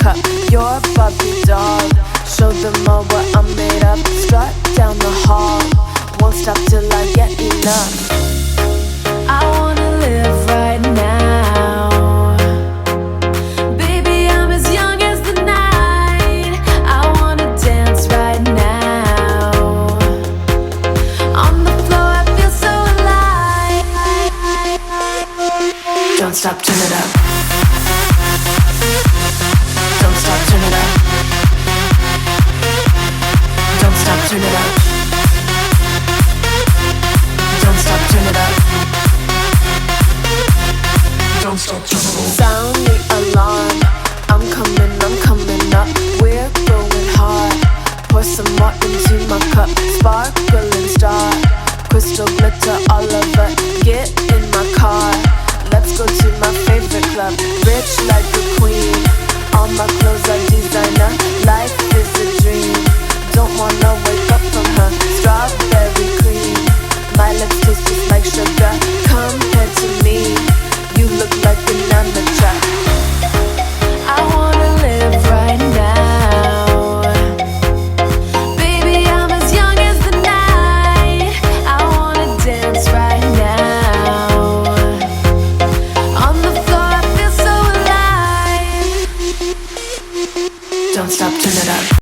cup. You're a Barbie doll. Show them all what I'm made of. Strut down the hall. Won't stop till I get enough. I wanna live right now. Baby, I'm as young as the night. I wanna dance right now. On the floor, I feel so alive. Don't stop, turn it up. Don't stop, turn it up. Don't stop, turn it up. Don't stop, turn it up. Don't stop, turn it up. Sound the alarm. I'm coming up. We're going hard. Pour some more into my cup. Sparkling star. Crystal glitter all over. Get in my car. Let's go to my favorite club. Rich like a queen. All my clothes are designer. Life is a dream. Don't wanna wake up from her. Strawberry cream. My lips taste just like sugar.